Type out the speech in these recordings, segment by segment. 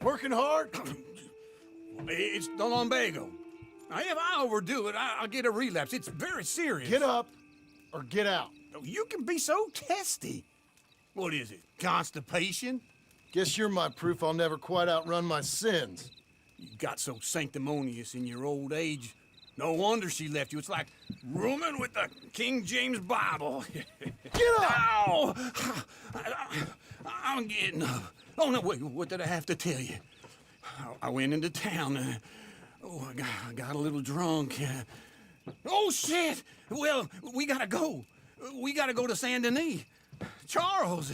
Working hard? It's the lumbago. Now, if I overdo it, I'll get a relapse. It's very serious. Get up or get out. You can be so testy. What is it, constipation? Guess you're my proof I'll never quite outrun my sins. You got so sanctimonious in your old age. No wonder she left you. It's like rooming with the King James Bible. Get up! Ow! I'm getting up. Oh, no, wait, what did I have to tell you? I went into town. I got a little drunk. Oh, shit! Well, we gotta go. We gotta go to Saint Denis. Charles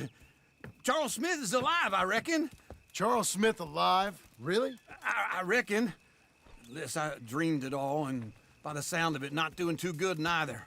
Smith is alive, I reckon. Charles Smith alive? Really? I reckon. Unless I dreamed it all, and by the sound of it, not doing too good neither.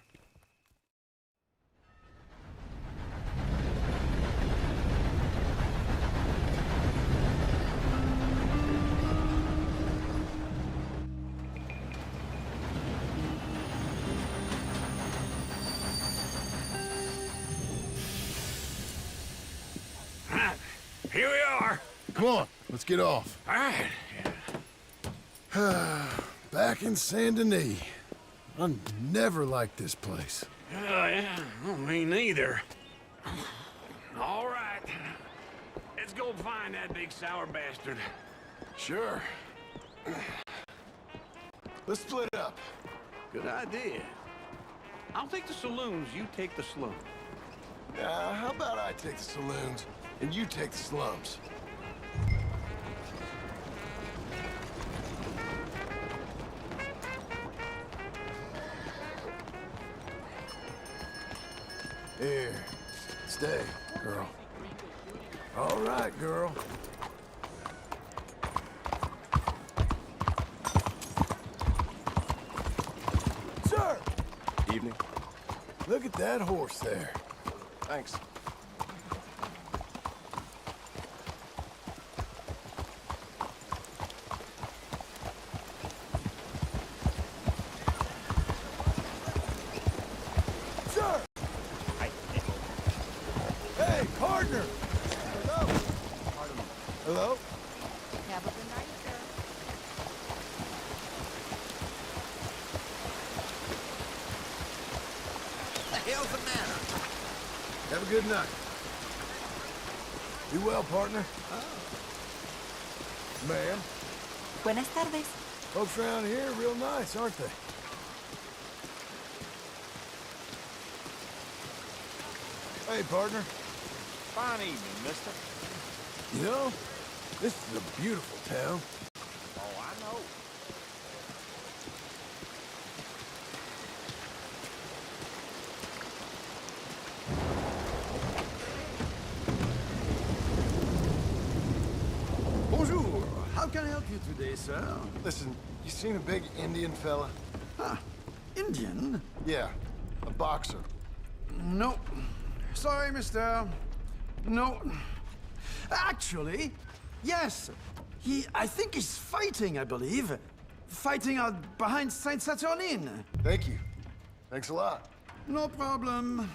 Here we are. Come on, let's get off. All right. Back in Saint Denis. I never liked this place. Yeah, well, me neither. All right. Let's go find that big sour bastard. Sure. Let's split up. Good idea. I'll take the saloons, you take the slum. How about I take the saloons and you take the slums? Here, stay, girl. All right, girl. Sir! Evening. Look at that horse there. Thanks. Sir! Hey, partner! Hello? Hello? Have a good night, sir. The hell's the matter? Have a good night. Be well, partner. Ma'am. Buenas tardes. Folks around here are real nice, aren't they? Hey, partner. Fine evening, mister. You know, this is a beautiful town. Oh, I know. Bonjour. How can I help you today, sir? Listen, you seen a big Indian fella? Ah, Indian? Yeah, a boxer. No. Sorry, mister. No. Actually, yes. I think he's fighting, I believe. Fighting out behind Saint Saturnine. Thank you. Thanks a lot. No problem.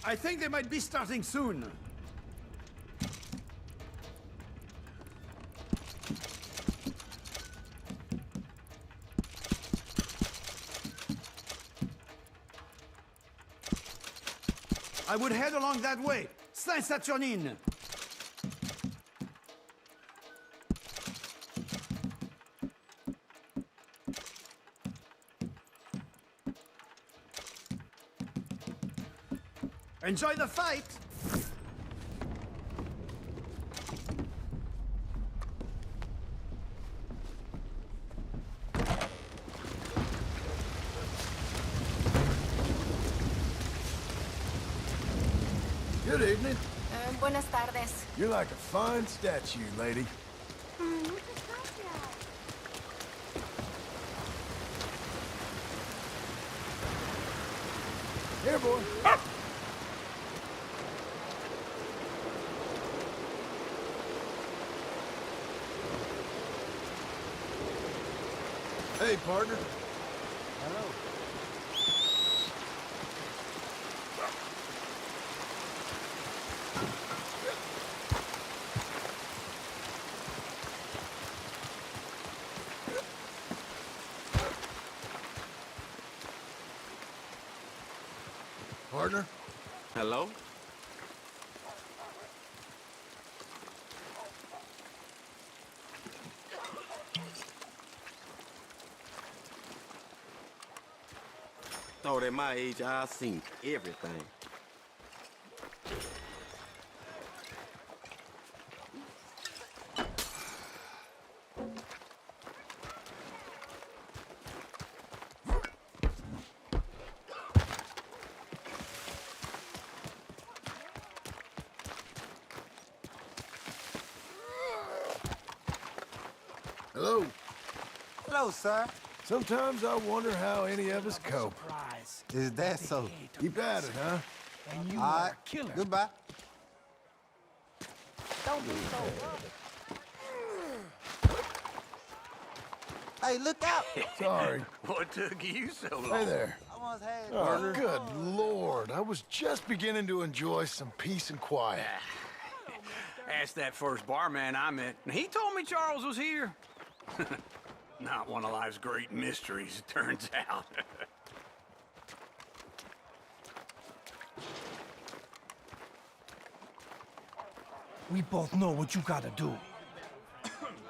I think they might be starting soon. I would head along that way. Saint Saturnine. Enjoy the fight. Good evening. Buenas tardes. You're like a fine statue, lady. Here, boy. day, partner. Partner? Hello? Thought at my age, I've seen everything. Hello. Hello, sir. Sometimes I wonder how any of us cope. Is that so? Keep at it, huh? And you All are right. a killer. Goodbye. Don't be so rough. Hey, look out! Sorry. What took you so long? Hey there. Almost had Oh, good Lord. I was just beginning to enjoy some peace and quiet. Asked that first barman I met, and he told me Charles was here. Not one of life's great mysteries, it turns out. We both know what you gotta do.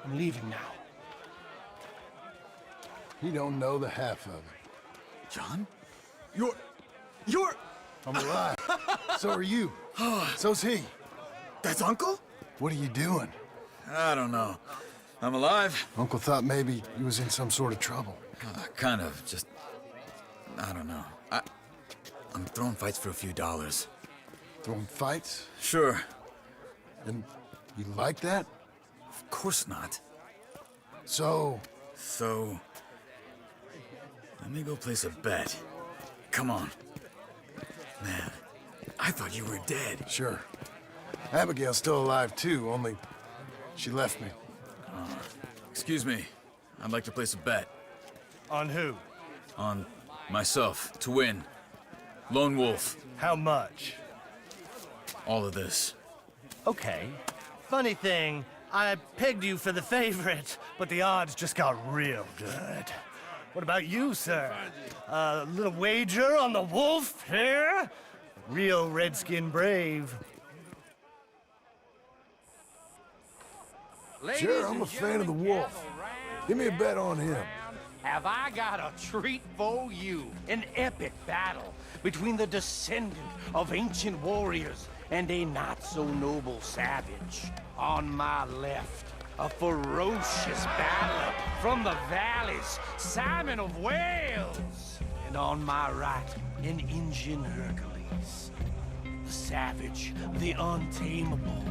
I'm leaving now. He don't know the half of it. John? You're... I'm alive. So are you. So's he. That's Uncle? What are you doing? I don't know. I'm alive. Uncle thought maybe he was in some sort of trouble. Kind of, just... I don't know. I'm throwing fights for a few dollars. Throwing fights? Sure. And you like that? Of course not. So, So... Let me go place a bet. Come on. Man, I thought you were dead. sure. Abigail's still alive too, only she left me. Excuse me. I'd like to place a bet. On who? On myself, to win. Lone Wolf. How much? All of this. Okay. Funny thing, I pegged you for the favorite, but the odds just got real good. What about you, sir? A little wager on the wolf here? Real redskin brave. Sure, I'm a fan of the wolf. Give me a bet on him. Have I got a treat for you? An epic battle between the descendant of ancient warriors and a not-so-noble savage. On my left, a ferocious battler from the valleys, Simon of Wales. And on my right, an Injun Hercules. The savage, the untamable,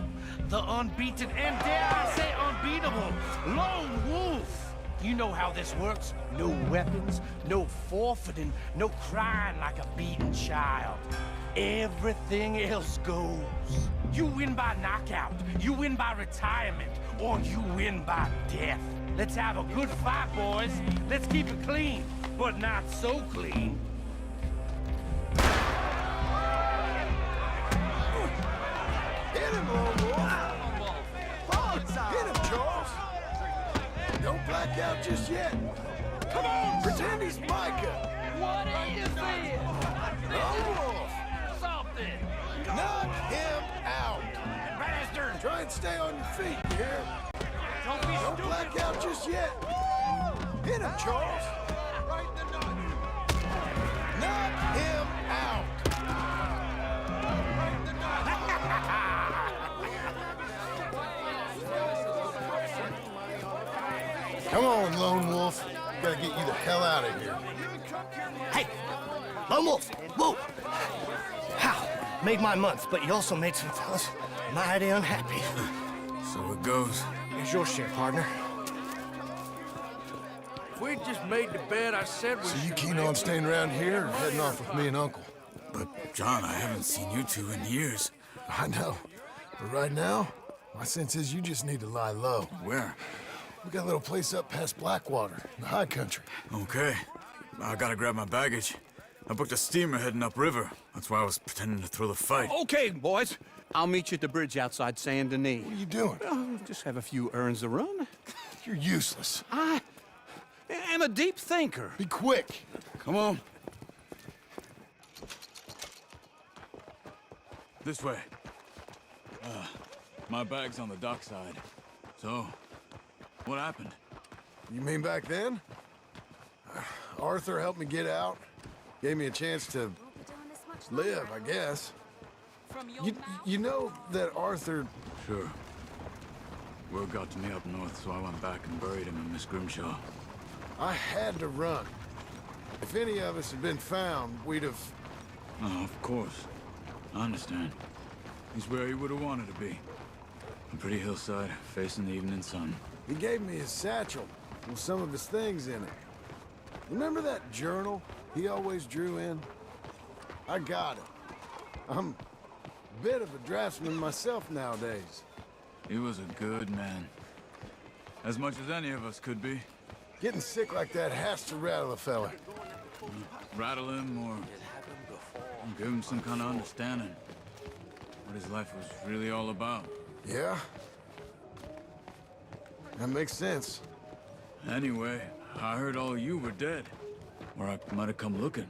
the unbeaten, and dare I say unbeatable, Lone Wolf. You know how this works. No weapons, no forfeiting, no crying like a beaten child. Everything else goes. You win by knockout, you win by retirement, or you win by death. Let's have a good fight, boys. Let's keep it clean, but not so clean. Hit him, Lone Wolf. Hit him, Charles. Don't black out just yet. Come on, pretend he's Micah. What is this? Lone Wolf. Something. Knock him out. Bastard! Try and stay on your feet, you hear? Don't be Don't stupid! black out just yet. Hit him, Charles. Knock him out. Come on, Lone Wolf. Gotta get you the hell out of here. Hey! Lone Wolf! Whoa! How? Made my month, but you also made some fellas mighty unhappy. So it goes. Here's your share, partner. We just made the bet I said we So you keen on staying around here or heading off with me and Uncle? But, John, I haven't seen you two in years. I know. But right now, my sense is you just need to lie low. Where? We got a little place up past Blackwater, in the high country. Okay. I gotta grab my baggage. I booked a steamer heading upriver. That's why I was pretending to throw the fight. Okay, boys. I'll meet you at the bridge outside Saint Denis. What are you doing? Oh, just have a few errands to run. You're useless. I am a deep thinker. Be quick. Come on. This way. My bag's on the dockside. So, what happened? You mean back then? Arthur helped me get out. Gave me a chance to live, I guess. You know that Arthur... Sure. Word got to me up north, so I went back and buried him in Miss Grimshaw. I had to run. If any of us had been found, we'd have... Oh, of course. I understand. He's where he would have wanted to be. A pretty hillside, facing the evening sun. He gave me his satchel with some of his things in it. Remember that journal he always drew in? I got it. I'm a bit of a draftsman myself nowadays. He was a good man. As much as any of us could be. Getting sick like that has to rattle a fella. Rattle him or give him some kind of understanding. What his life was really all about. Yeah? That makes sense. Anyway, I heard all you were dead. Or I might have come looking.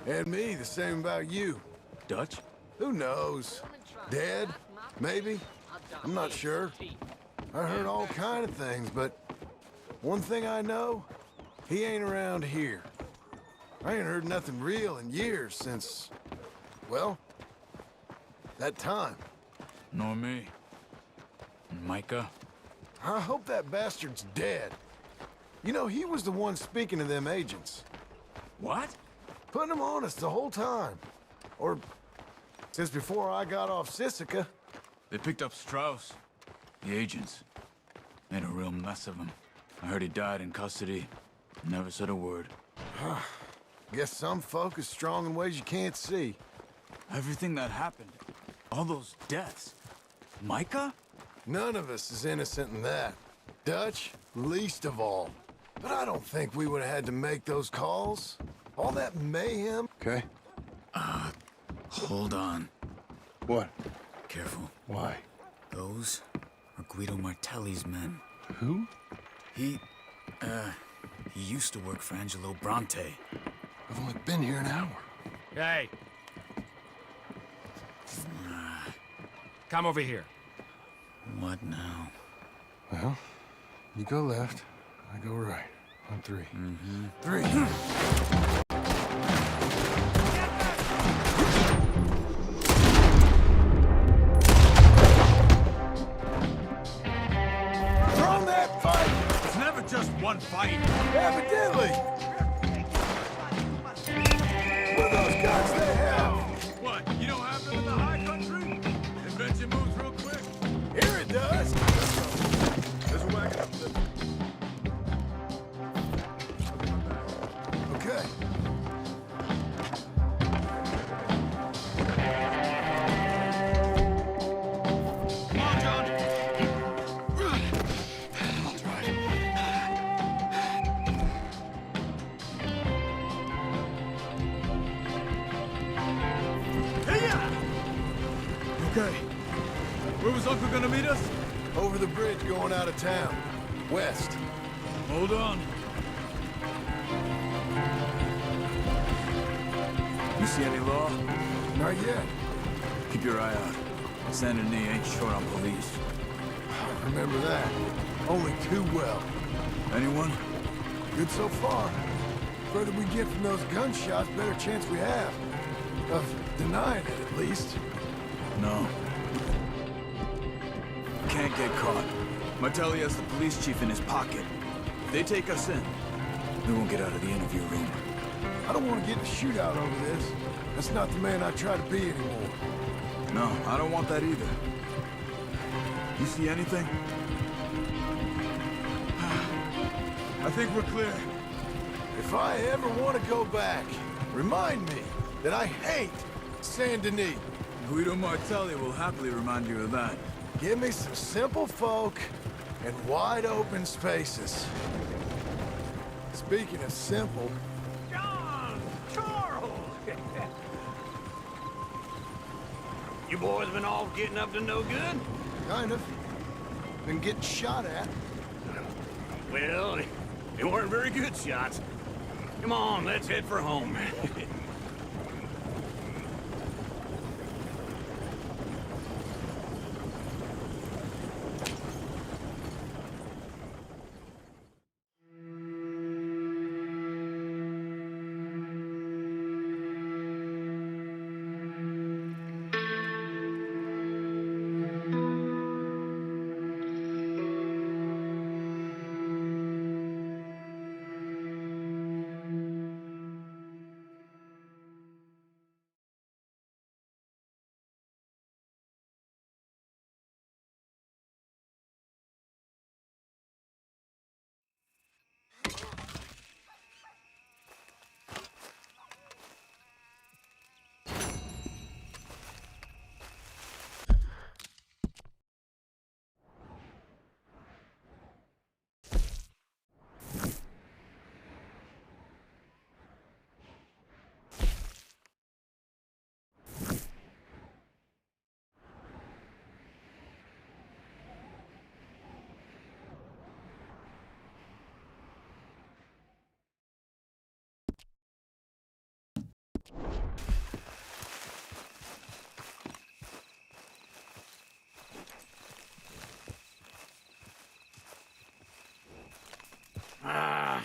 And me, the same about you. Dutch? Who knows? Dead? Maybe? I'm not sure. I heard all kind of things, but one thing I know, he ain't around here. I ain't heard nothing real in years since, well, that time. Nor me. And Micah? I hope that bastard's dead. You know, he was the one speaking to them agents. What? Putting them on us the whole time. Or since before I got off Sisika. They picked up Strauss. The agents. Made a real mess of him. I heard he died in custody. Never said a word. Guess some folk is strong in ways you can't see. Everything that happened. All those deaths. Micah? None of us is innocent in that. Dutch, least of all. But I don't think we would have had to make those calls. All that mayhem. Okay. Hold on. What? Careful. Why? Those are Guido Martelli's men. Who? He used to work for Angelo Bronte. I've only been here an hour. Hey. Come over here. What now? Well, you go left, I go right. On three. Mm-hmm. Three. Throw that fight! It's never just one fight. Evidently! What are those guns they have? What? You don't have them in the high country? Invention moves real quick. Here it does! There's a wagon up there. Okay. Come on, John. I'll try. Okay. Where was Uncle gonna meet us? Over the bridge going out of town. West. Hold on. You see any law? Not yet. Keep your eye out. Saint Denis ain't short on police. Remember that. Only too well. Anyone? Good so far. Further we get from those gunshots, better chance we have. Of denying it, at least. No. Can't get caught. Martelli has the police chief in his pocket. If they take us in, we won't get out of the interview room. I don't want to get in a shootout over this. That's not the man I try to be anymore. No, I don't want that either. You see anything? I think we're clear. If I ever want to go back, remind me that I hate Saint Denis. Guido Martelli will happily remind you of that. Give me some simple folk and wide open spaces. Speaking of simple, John! Charles! You boys been all getting up to no good? kind of. Been getting shot at. Well, they weren't very good shots. Come on, let's head for home.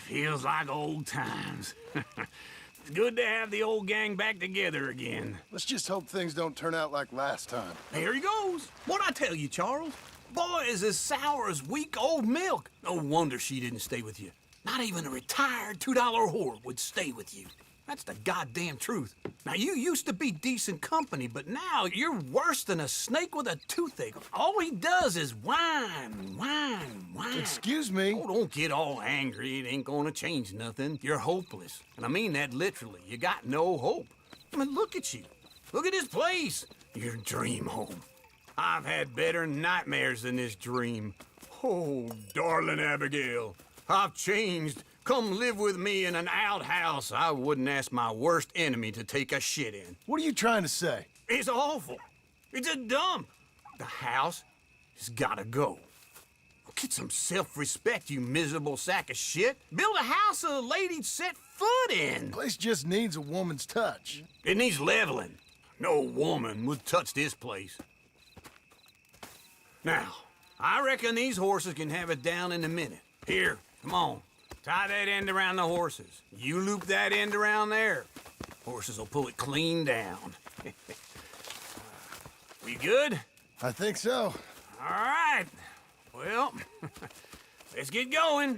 Feels like old times. It's good to have the old gang back together again. Let's just hope things don't turn out like last time. Here he goes. What'd I tell you, Charles? Boy is as sour as week-old milk. No wonder she didn't stay with you. Not even a retired $2 whore would stay with you. That's the goddamn truth. Now, you used to be decent company, but now you're worse than a snake with a toothache. All he does is whine, whine, whine. Excuse me? Oh, don't get all angry. It ain't gonna change nothing. You're hopeless. And I mean that literally. You got no hope. I mean, look at you. Look at this place. Your dream home. I've had better nightmares than this dream. Oh, darling Abigail, I've changed. Come live with me in an outhouse I wouldn't ask my worst enemy to take a shit in. What are you trying to say? It's awful. It's a dump. The house has gotta go. Get some self-respect, you miserable sack of shit. Build a house a lady'd set foot in. Place just needs a woman's touch. It needs leveling. No woman would touch this place. Now, I reckon these horses can have it down in a minute. Here, come on. Tie that end around the horses. You loop that end around there. Horses will pull it clean down. We good? I think so. All right. Well, let's get going.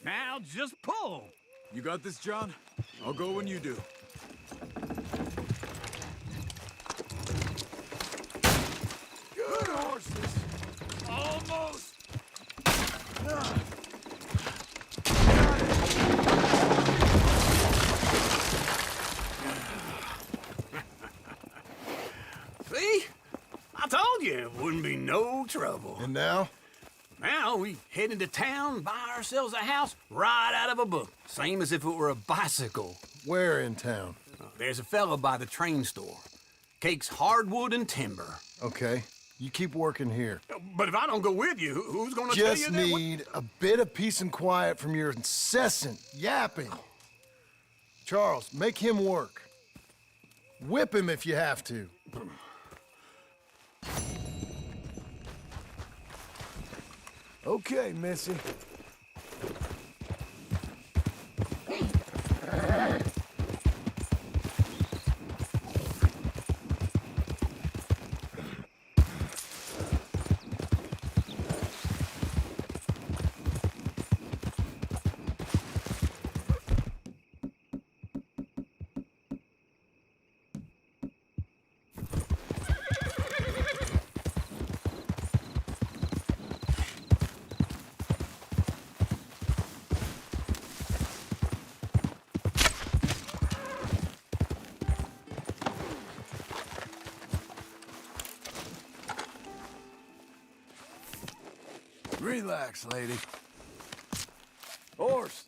Now just pull. You got this, John? I'll go when you do. Good horses. Almost. See? I told you it wouldn't be no trouble. And now? Now we head into town, buy ourselves a house right out of a book. Same as if it were a bicycle. Where in town? There's a fella by the train store. Cakes hardwood and timber. Okay. You keep working here. But if I don't go with you, who's gonna tell you Just that? need a bit of peace and quiet from your incessant yapping. Charles, make him work. Whip him if you have to. Okay, Missy. Relax, lady. Horse!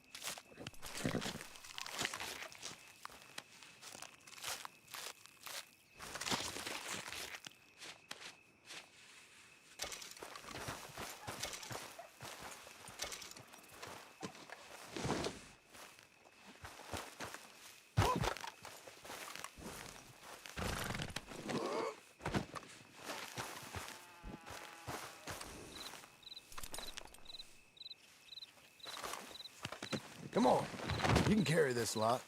Come on. You can carry this lot.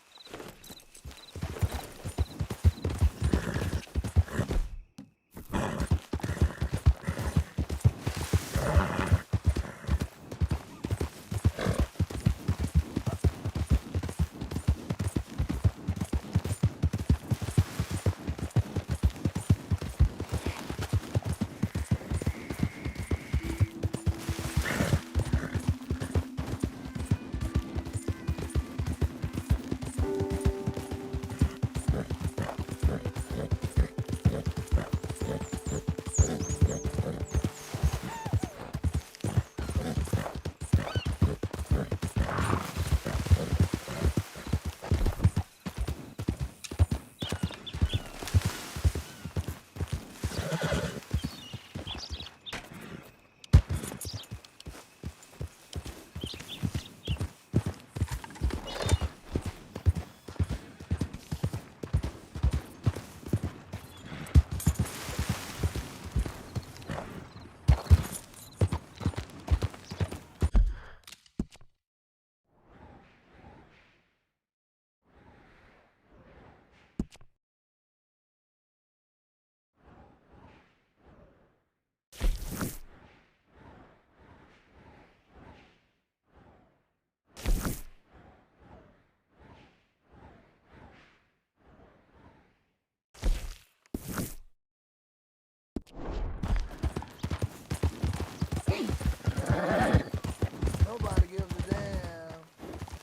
Nobody gives a damn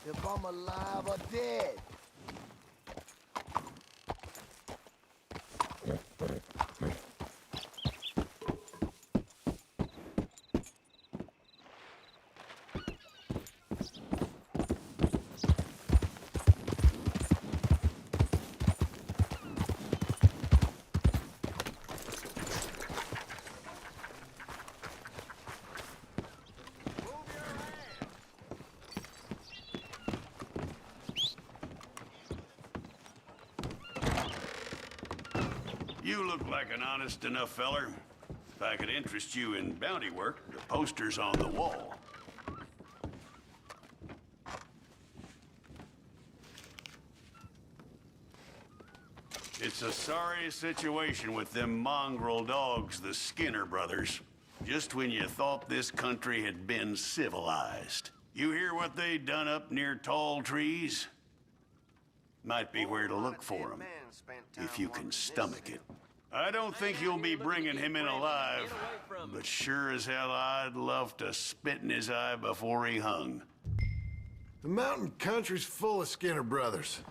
if I'm alive or dead. You look like an honest enough feller. If I could interest you in bounty work, the poster's on the wall. It's a sorry situation with them mongrel dogs, the Skinner brothers. Just when you thought this country had been civilized. You hear what they done up near tall trees? Might be where to look for them, if you can stomach it. I don't think you'll be bringing him in alive, but sure as hell I'd love to spit in his eye before he hung. The mountain country's full of Skinner brothers.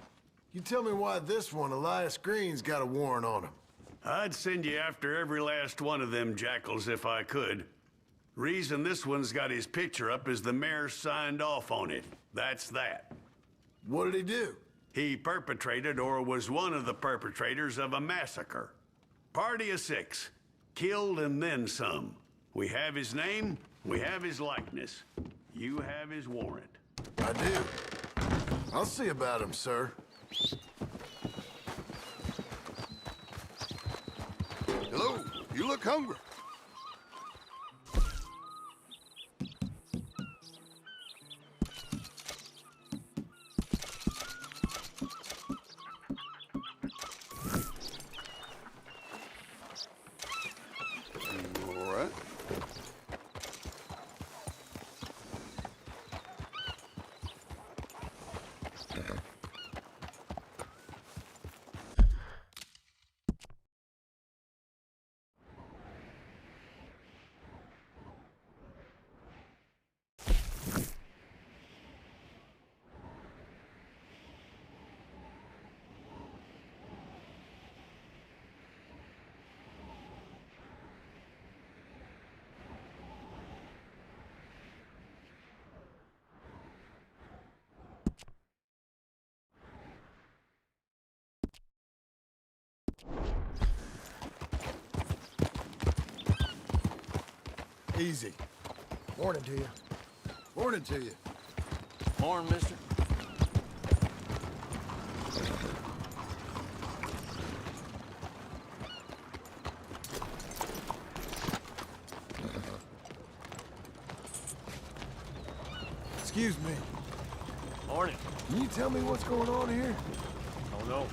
You tell me why this one, Elias Green's got a warrant on him. I'd send you after every last one of them jackals if I could. Reason this one's got his picture up is the mayor signed off on it. That's that. What did he do? He perpetrated or was one of the perpetrators of a massacre. Party of 6. Killed and then some. We have his name, we have his likeness. You have his warrant. I do. I'll see about him, sir. Hello, you look hungry. All right. Easy. Morning to you. Morning to you. Morning, mister. Excuse me. Morning. Can you tell me what's going on here? Oh, no.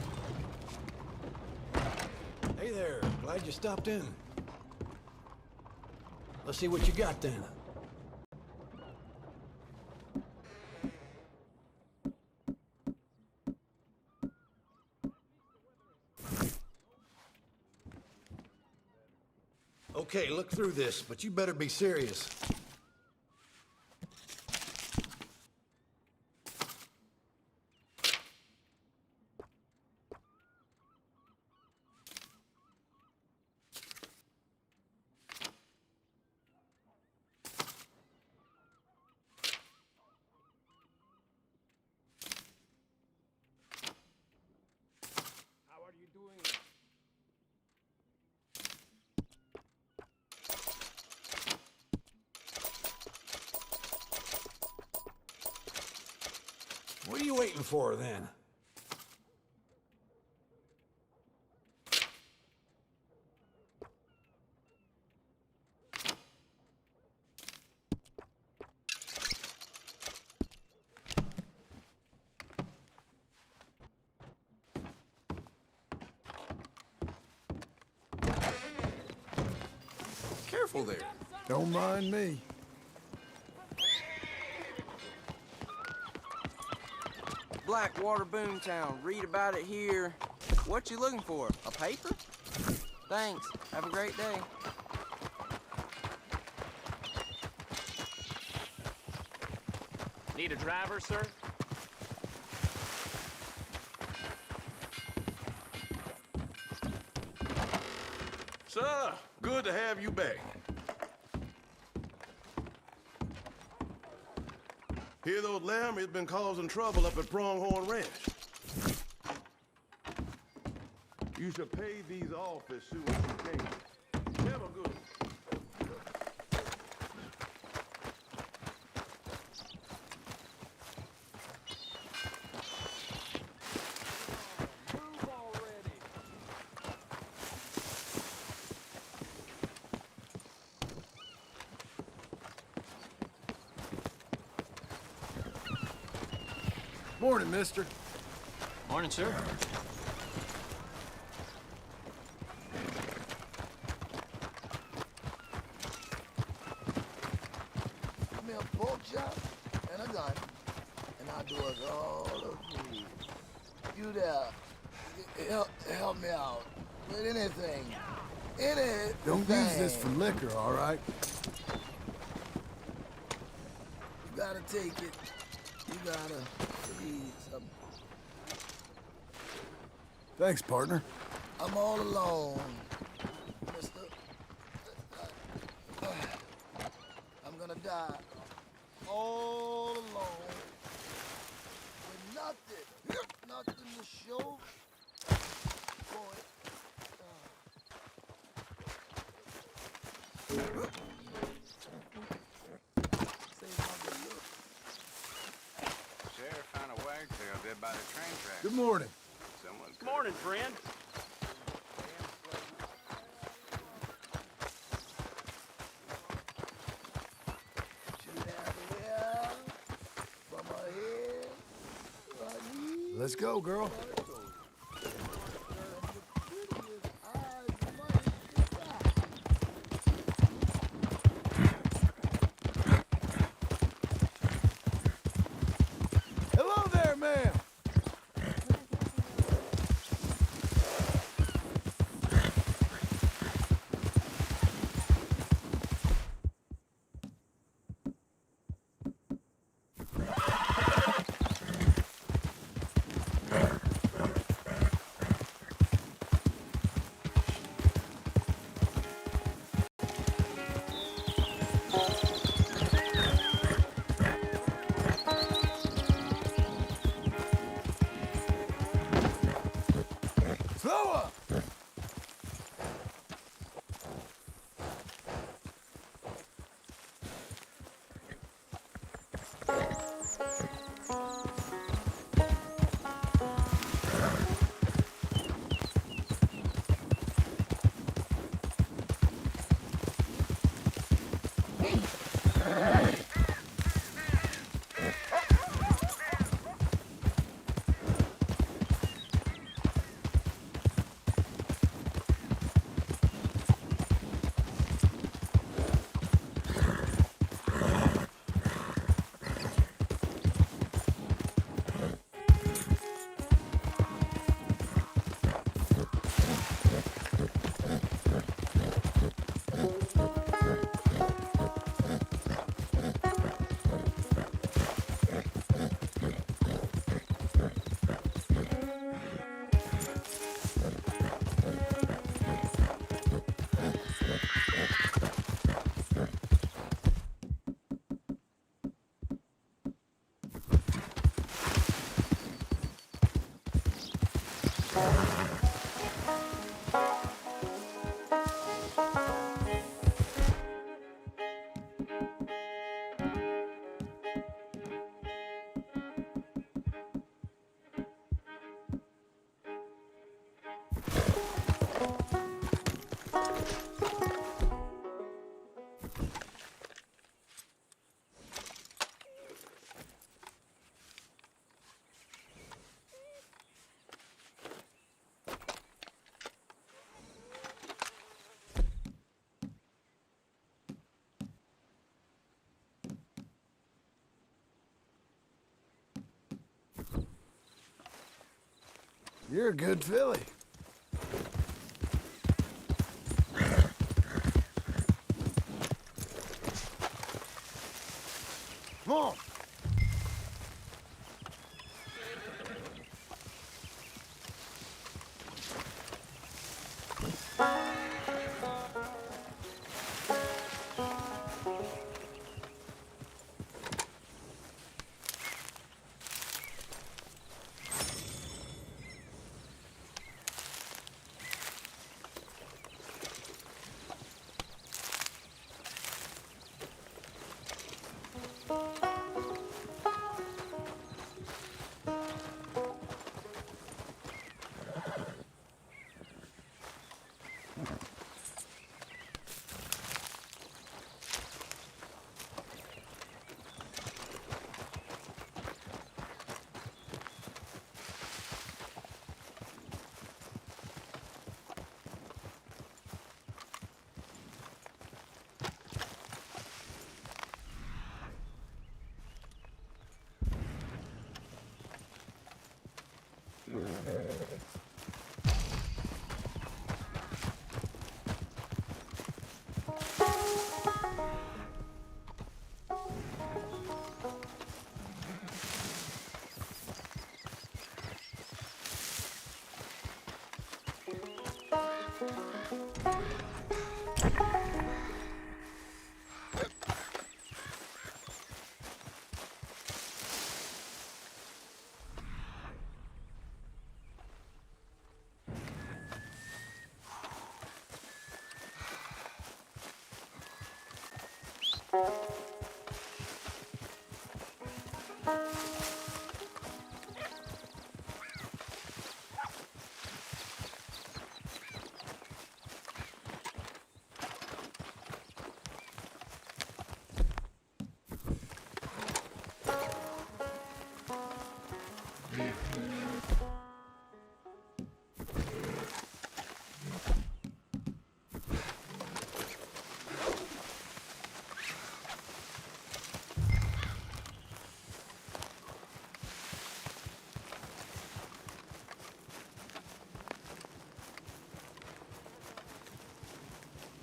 Hey there, glad you stopped in. Let's see what you got then. Okay, look through this, but you better be serious. What are you waiting for, then? Careful there. Don't mind me. Blackwater Boomtown. Read about it here. What you looking for? A paper? Thanks. Have a great day. Need a driver, sir? Sir, good to have you back. Hear those Laramie's been causing trouble up at Pronghorn Ranch. You should pay these off as soon as you can. Have a good one. Morning, mister. Morning, sir. Give me a pork chop and a gun, and I'll do us all of you. You there, help me out with anything. Anything. Don't use this for liquor, all right? You gotta take it. You gotta please. Thanks, partner. I'm all alone, mister. I'm gonna die all alone with nothing to show for it. Sheriff found a wagtail dead by the train track. Good morning. Someone Good morning, friend. Let's go, girl. Hello there, ma'am. You're a good filly. Come on.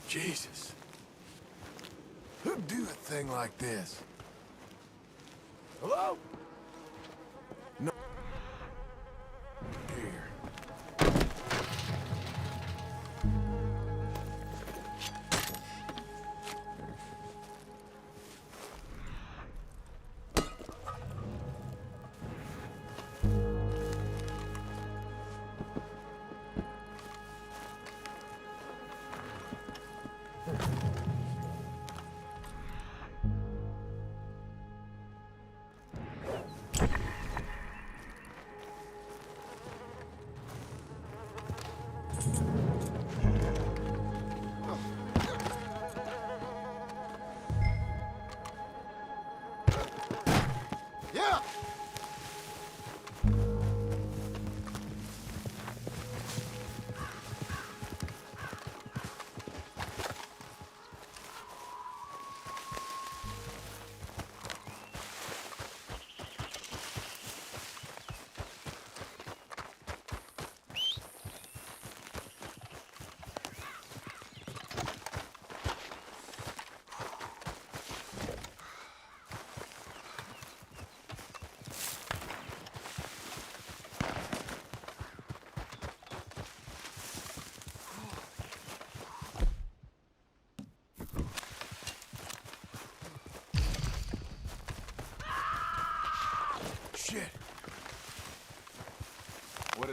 Jesus. Who'd do a thing like this? Hello? No. Here.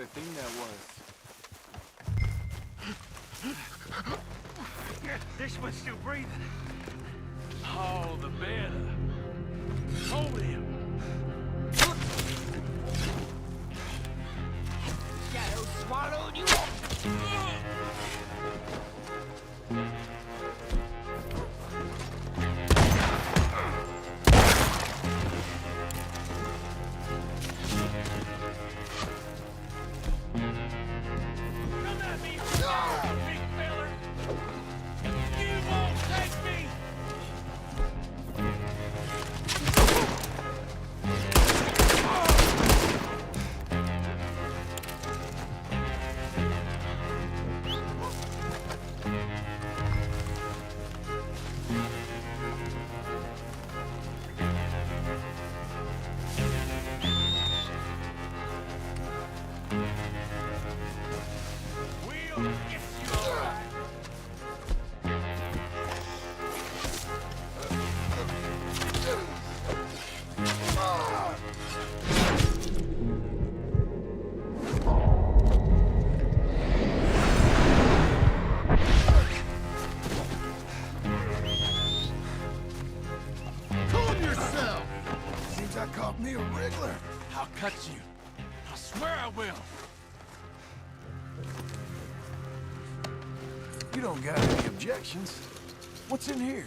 I think that was. This one's still breathing. All the better. Hold him. Shadow swallowed you up. Come at me, big feller. You won't take me. We'll get you all right. Calm yourself! Seems I caught me a wriggler. I'll cut you. I swear I will. You don't got any objections. What's in here?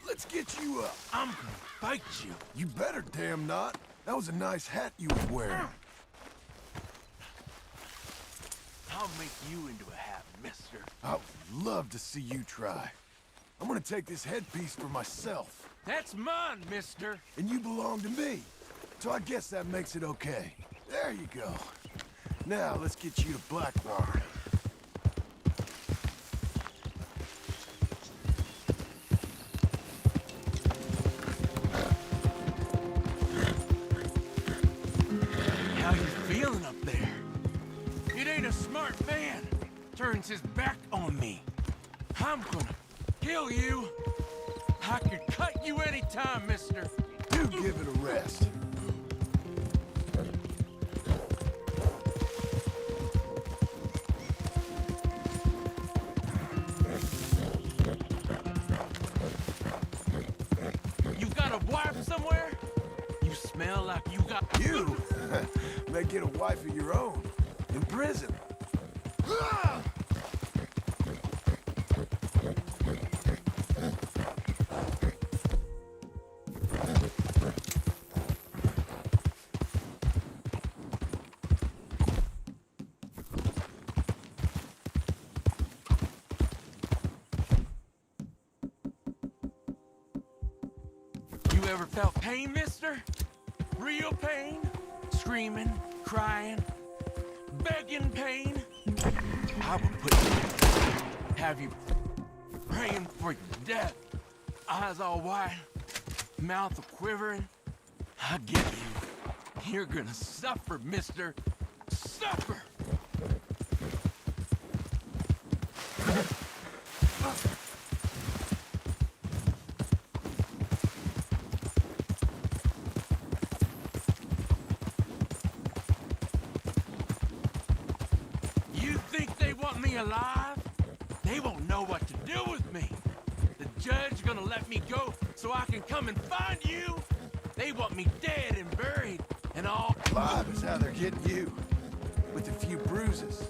Let's get you up. I'm gonna fight you. You better damn not. That was a nice hat you was wearing. I'll make you into a hat, mister. I would love to see you try. I'm gonna take this headpiece for myself. That's mine, mister. And you belong to me. So I guess that makes it okay. There you go. Now let's get you to Blackwater. How you feeling up there? It ain't a smart man. Turns his back on me. I'm gonna kill you. I could cut you anytime, mister. You give it a rest. You got a wife somewhere? You smell like you got... You may get a wife of your own in prison. You ever felt pain, mister? Real pain? Screaming, crying, begging pain? I will put you in. Have you praying for your death. Eyes all wide, mouth quivering. I get you. You're gonna suffer, mister. Suffer! You think they want me alive? They won't know what to do with me. The judge gonna let me go so I can come and find you? They want me dead and buried and all... Alive is how they're getting you. With a few bruises.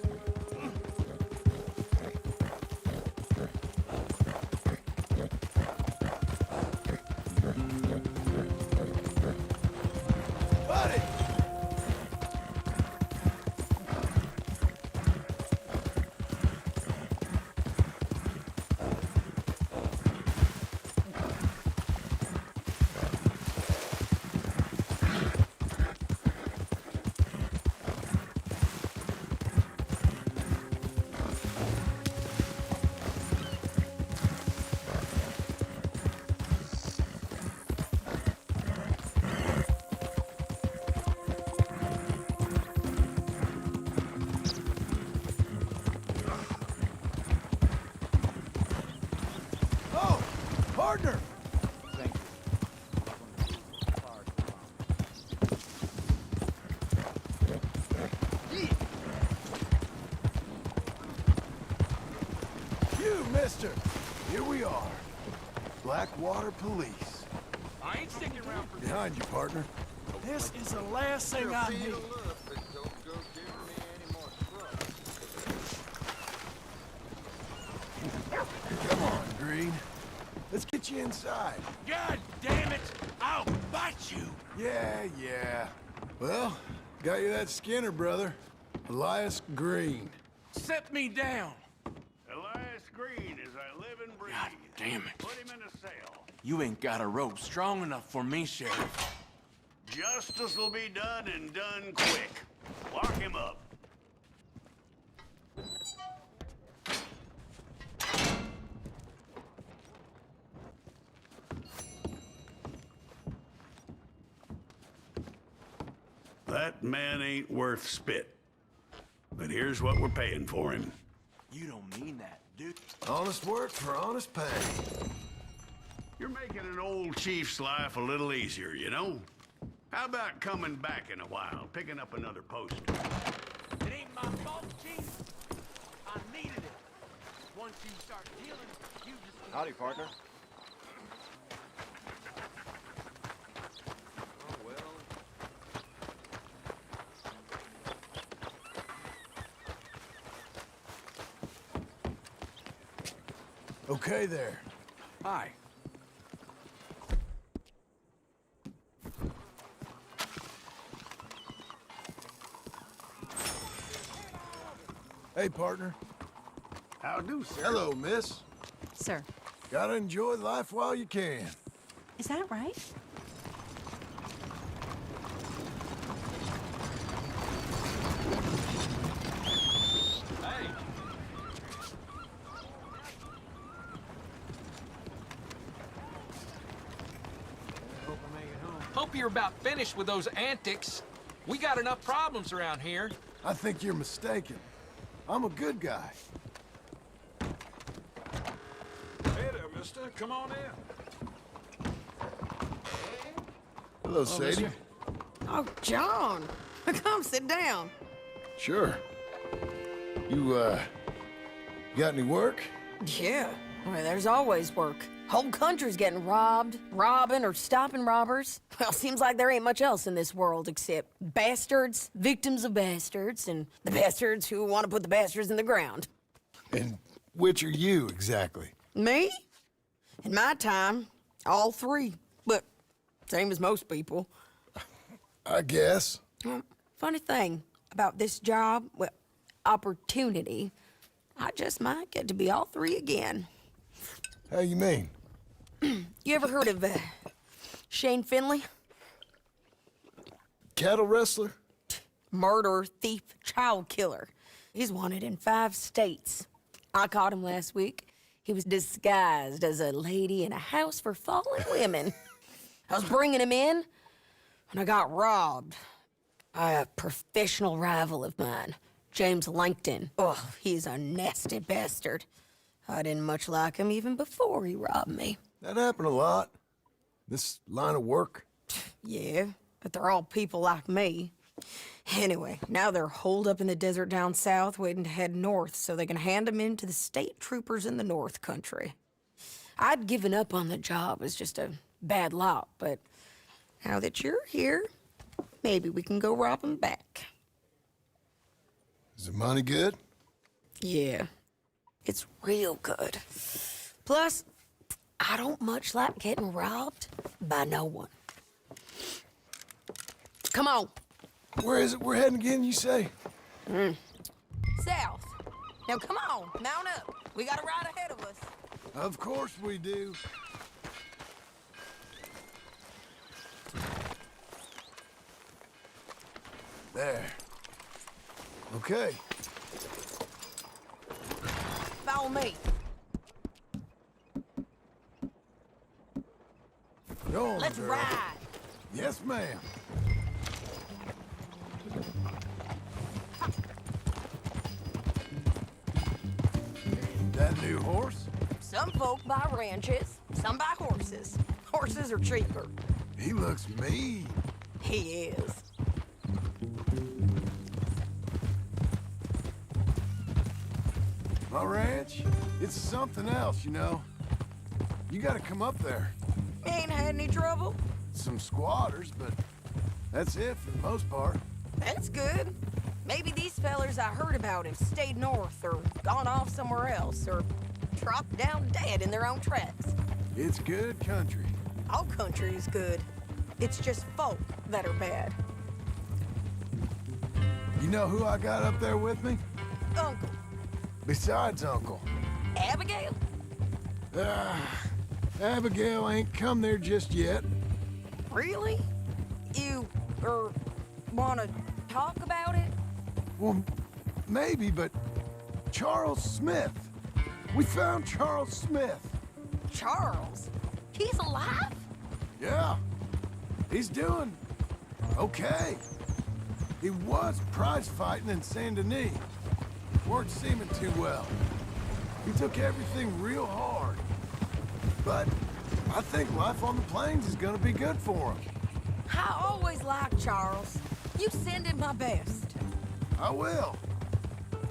Buddy! mister. Here we are. Blackwater Police. I ain't sticking around for Behind you, partner. This is the last thing I need. Come on, Green. Let's get you inside. God damn it! I'll bite you! Yeah. Well, got you that Skinner, brother. Elias Green. Set me down! Elias Green, as I live and breathe. God damn it. Put him in a cell. You ain't got a rope strong enough for me, Sheriff. Justice will be done and done quick. Lock him up. That man ain't worth spit. But here's what we're paying for him. You don't mean that, dude. Honest work for honest pay. You're making an old chief's life a little easier, you know? How about coming back in a while, picking up another poster? It ain't my fault, Chief. I needed it. Once you start dealing, you just... Howdy, partner. Okay there. Hi. Hey, partner. How do, sir? Hello, miss. Sir. Gotta enjoy life while you can. Is that right? Hey. Hope you're about finished with those antics. We got enough problems around here. I think you're mistaken. I'm a good guy. Hey there, mister. Come on in. Hello, Sadie. mister. Oh, John. Come sit down. Sure. You got any work? Yeah. Well, there's always work. Whole country's getting robbed, robbing, or stopping robbers. Well, seems like there ain't much else in this world except bastards, victims of bastards, and the bastards who want to put the bastards in the ground. And which are you, exactly? Me? In my time, all three. But same as most people. I guess. Well, funny thing about this job, well, opportunity, I just might get to be all three again. How you mean? You ever heard of Shane Finley? Cattle wrestler? Murderer, thief, child killer. He's wanted in 5 states. I caught him last week. He was disguised as a lady in a house for fallen women. I was bringing him in when I got robbed by a professional rival of mine, James Langton. Oh, he's a nasty bastard. I didn't much like him even before he robbed me. That happened a lot. This line of work. Yeah, but they're all people like me. Anyway, now they're holed up in the desert down south, waiting to head north so they can hand them in to the state troopers in the north country. I'd given up on the job as just a bad lot, but now that you're here, maybe we can go rob them back. Is the money good? Yeah, it's real good. Plus, I don't much like getting robbed by no one. Come on. Where is it we're heading again, you say? South. Now come on, mount up. We got a ride ahead of us. Of course we do. There. Okay. Follow me. Go on, Let's girl. ride. Yes, ma'am. That new horse? Some folk buy ranches, some buy horses. Horses are cheaper. He looks mean. He is. My ranch It's something else, you know. You gotta come up there. Ain't had any trouble? Some squatters, but that's it for the most part. That's good. Maybe these fellers I heard about have stayed north or gone off somewhere else or dropped down dead in their own tracks. It's good country. All country is good. It's just folk that are bad. You know who I got up there with me? Uncle. Besides Uncle. Abigail? Abigail ain't come there just yet. Really? You, wanna talk about it? Well, maybe, but Charles Smith. We found Charles Smith. Charles? He's alive? Yeah. He's doing okay. He was prize fighting in Saint Denis. Weren't seeming too well. He took everything real hard. But I think life on the plains is gonna be good for him. I always liked Charles. You send him my best. I will.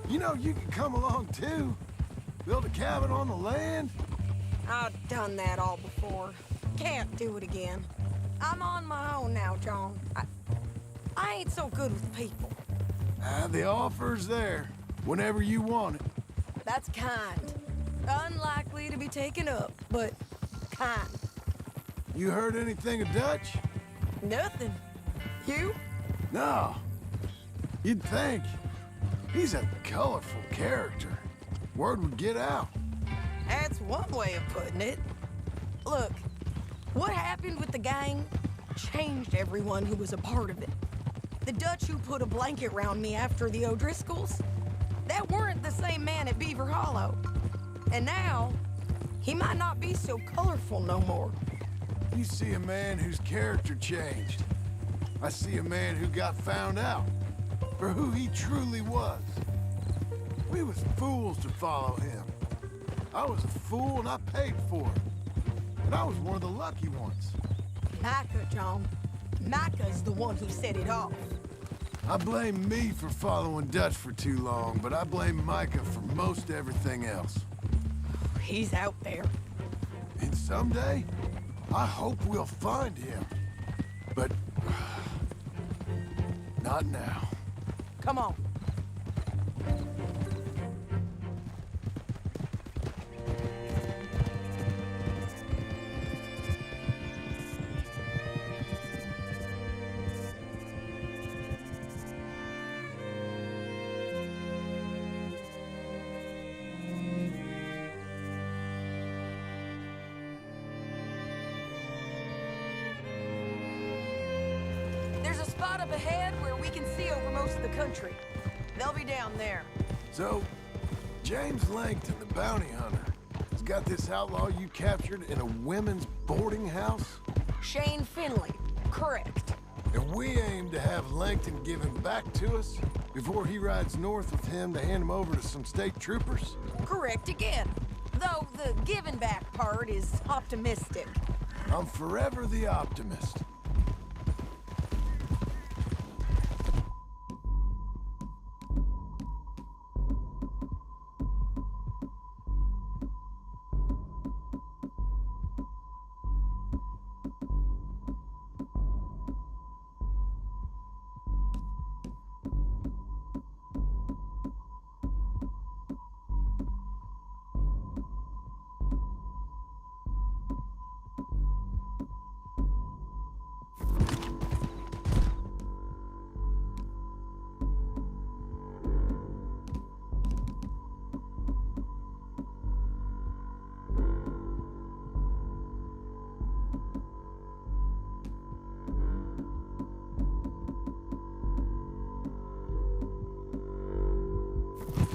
You know, you can come along too. Build a cabin on the land. I've done that all before. Can't do it again. I'm on my own now, John. I ain't so good with people. The offer's there, whenever you want it. That's kind. Unlikely to be taken up, but kind. You heard anything of Dutch? Nothing. You? No. You'd think. He's a colorful character. Word would get out. That's one way of putting it. Look, what happened with the gang changed everyone who was a part of it. The Dutch who put a blanket round me after the O'Driscolls, that weren't the same man at Beaver Hollow. And now, he might not be so colorful no more. You see a man whose character changed. I see a man who got found out for who he truly was. We was fools to follow him. I was a fool and I paid for it. And I was one of the lucky ones. Micah, John. Micah's the one who set it off. I blame me for following Dutch for too long, but I blame Micah for most everything else. He's out there. And someday, I hope we'll find him. But not now. Come on. There's a spot up ahead where we can see over most of the country. They'll be down there. So, James Langton, the bounty hunter, has got this outlaw you captured in a women's boarding house? Shane Finley, correct. And we aim to have Langton give him back to us before he rides north with him to hand him over to some state troopers? Correct again. Though the giving back part is optimistic. I'm forever the optimist.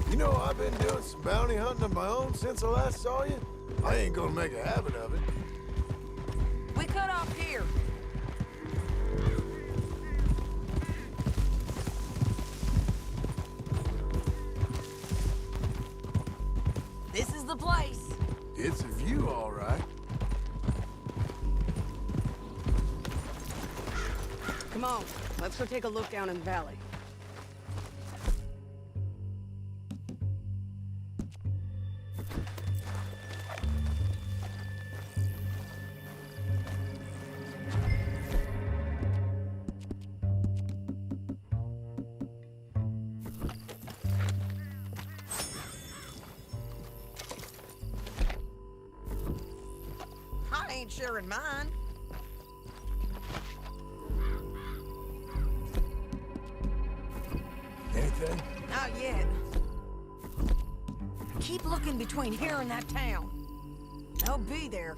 You know, I've been doing some bounty hunting of my own since I last saw you. I ain't gonna make a habit of it. We cut off here. This is the place. It's a view, all right. Come on, let's go take a look down in the valley. mind sharing mine. Anything? Not yet. Keep looking between here and that town. They'll be there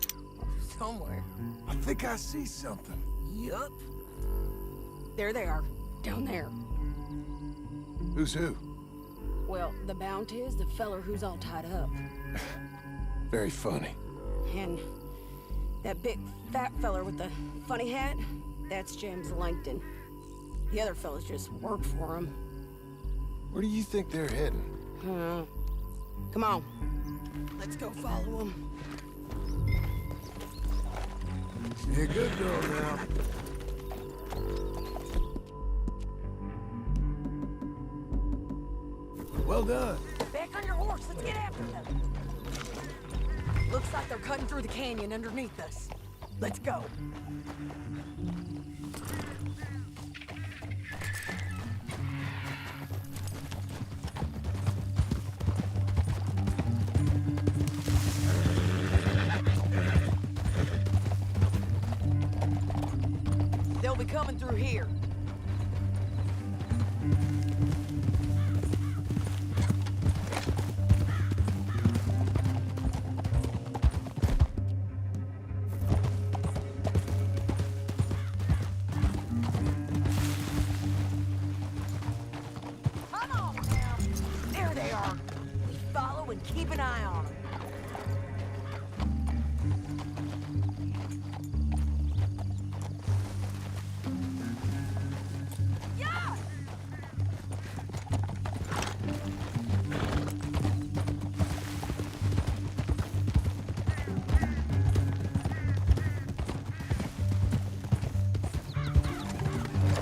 somewhere. I think I see something. Yup. There they are, down there. Who's who? Well, the Bounty is the feller who's all tied up. Very funny. And that big fat feller with the funny hat, that's James Langton. The other fellas just work for him. Where do you think they're heading? Come on. Let's go follow them. You're a good girl now. Well done. Back on your horse. Let's get after them. Looks like they're cutting through the canyon underneath us. Let's go. They'll be coming through here. Come on now. There they are. We follow and keep an eye on them.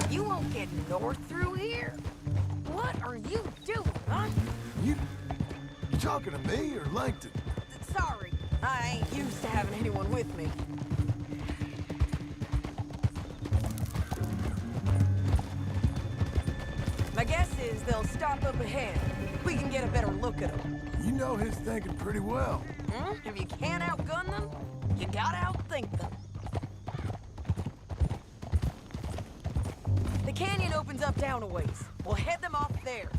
You won't get north through here? What are you doing, huh? You talking to me or Langton? Sorry, I ain't used to having anyone with me. My guess is they'll stop up ahead. We can get a better look at them. You know his thinking pretty well. If you can't outgun them, you gotta outthink them. The canyon opens up down a ways. We'll head them off there.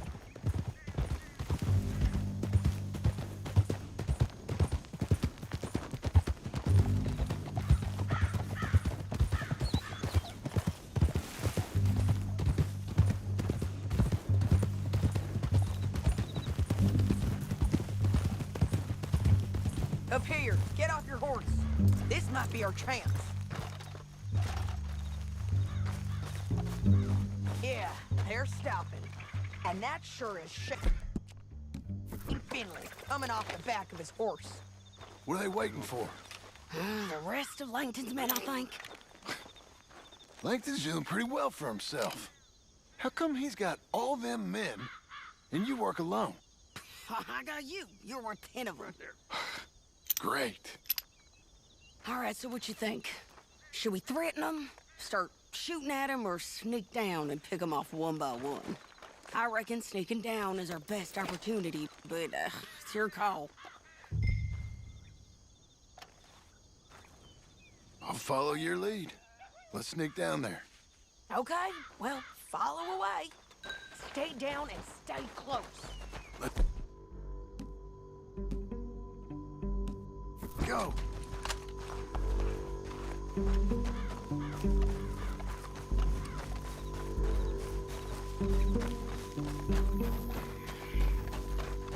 Up here, get off your horse. This might be our chance. Yeah, they're stopping. And that sure is shit. Finley, coming off the back of his horse. What are they waiting for? The rest of Langton's men, I think. Langton's doing pretty well for himself. How come he's got all them men and you work alone? I got you. You're worth 10 of them. Great. All right, so what you think? Should we threaten them, start shooting at them, or sneak down and pick them off one by one? I reckon sneaking down is our best opportunity, but it's your call. I'll follow your lead. Let's sneak down there. Okay, well, follow away. Stay down and stay close. Go.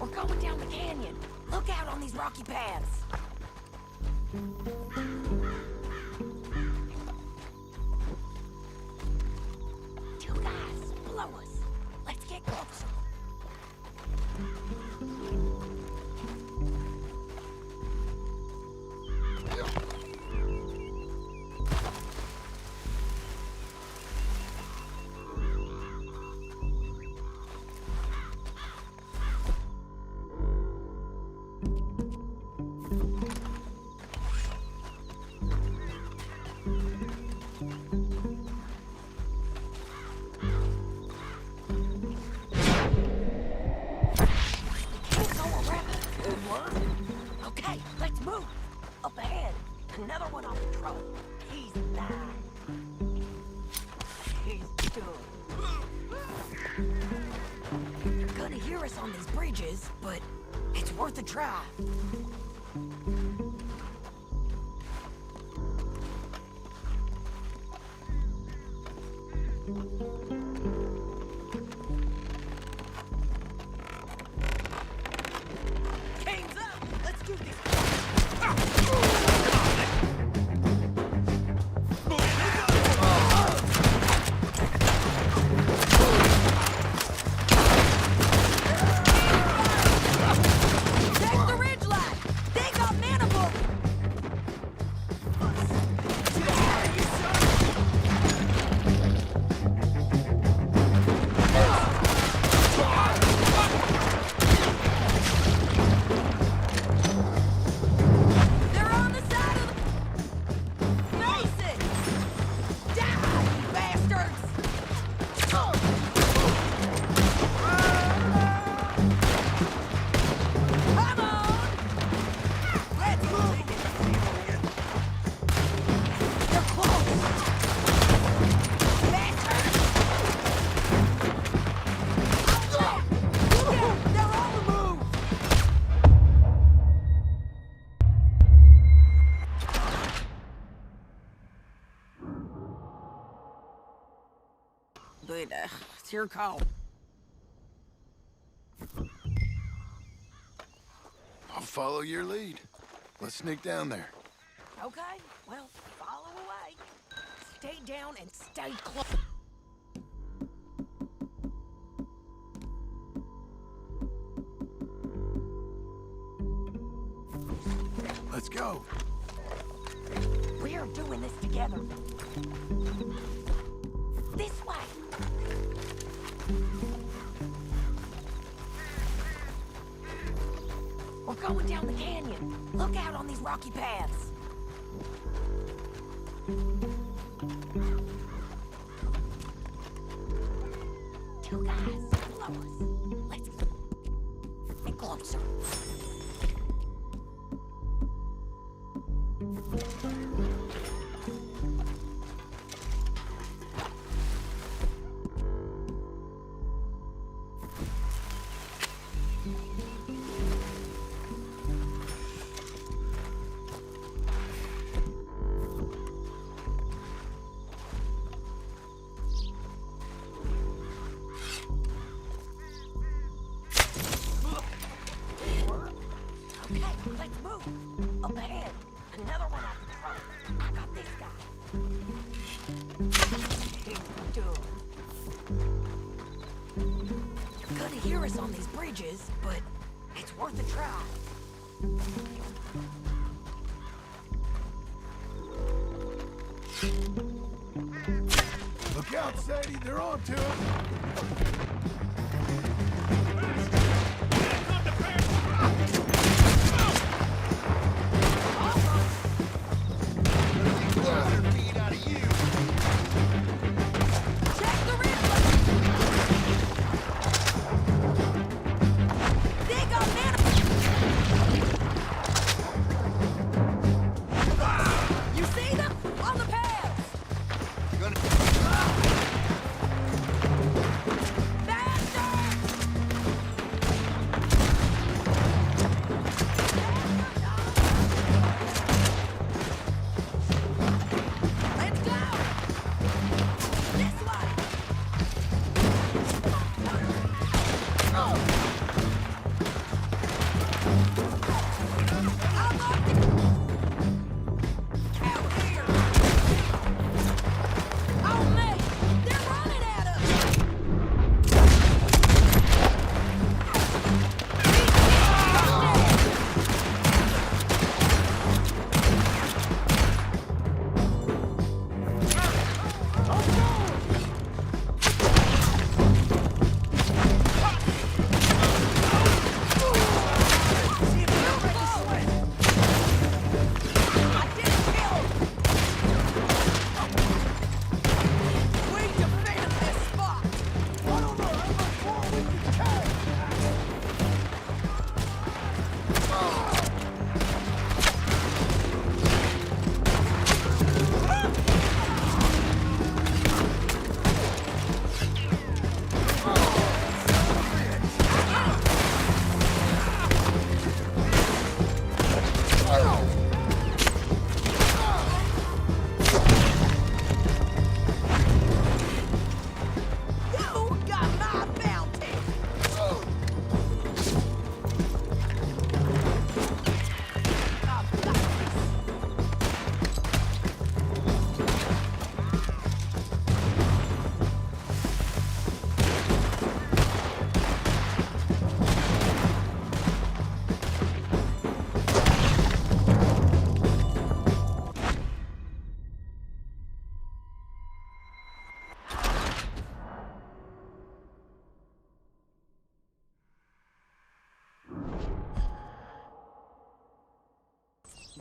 We're going down the canyon. Look out on these rocky paths. Two guys below us. Let's get closer. us on these bridges, but it's worth a try. Game's up! Let's do this! Take the ridge line! They got manifold! They're on the side of the... Face it! Die, you bastards! Come on! Let's move! They're close! Bastards! Look out! They're on the move! But, it's your call. I'll follow your lead. Let's sneak down there. Okay, well, follow away. Stay down and stay close. Let's go. We're doing this together. This way. We're going down the canyon. Look out on these rocky paths. Two guys below us. Let's get closer. Okay, let's move. Up ahead. Another one off the front. I got this guy. You're gonna hear us on these bridges, but it's worth a try. Look out, Sadie. They're on to it. Check the river! They got You see them? On the paths! Bastard!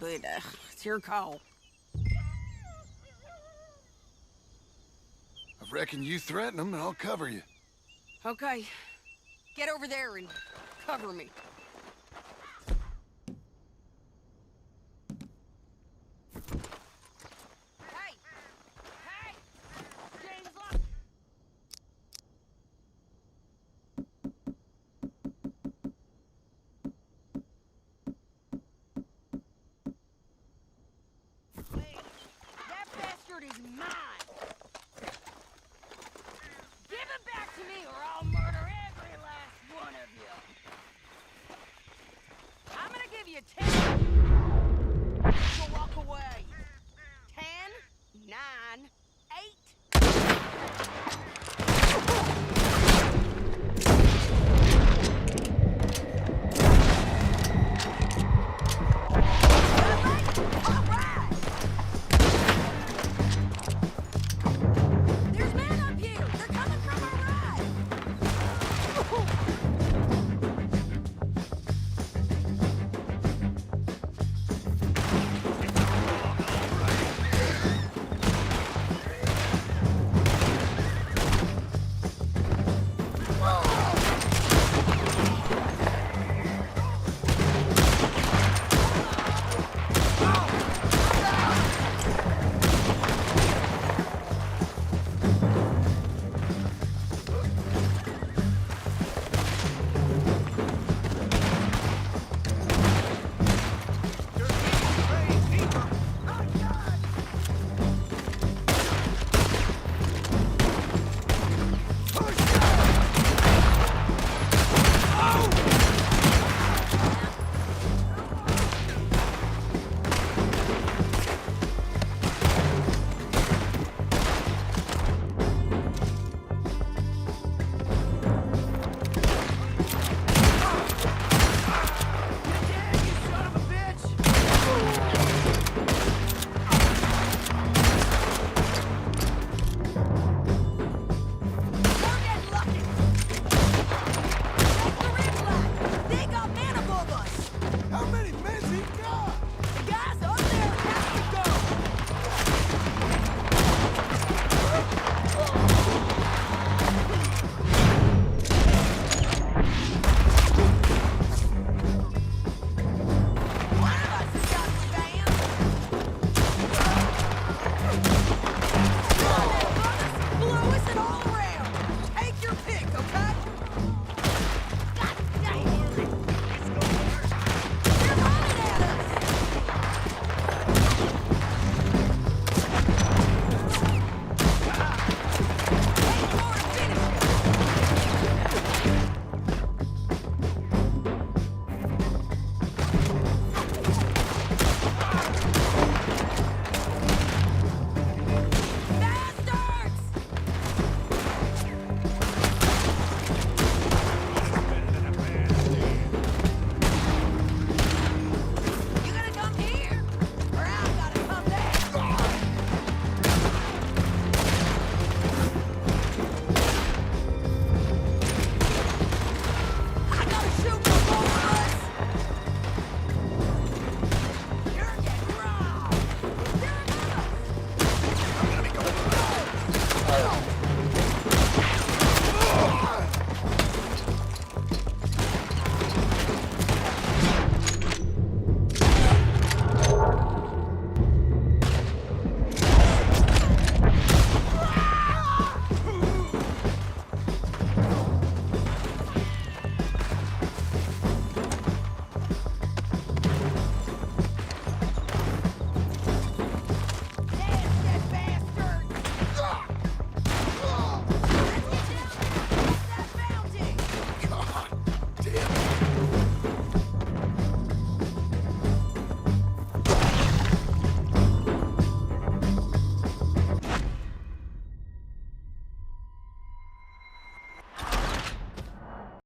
but it's your call. I reckon you threaten them and I'll cover you. Okay. Get over there and cover me.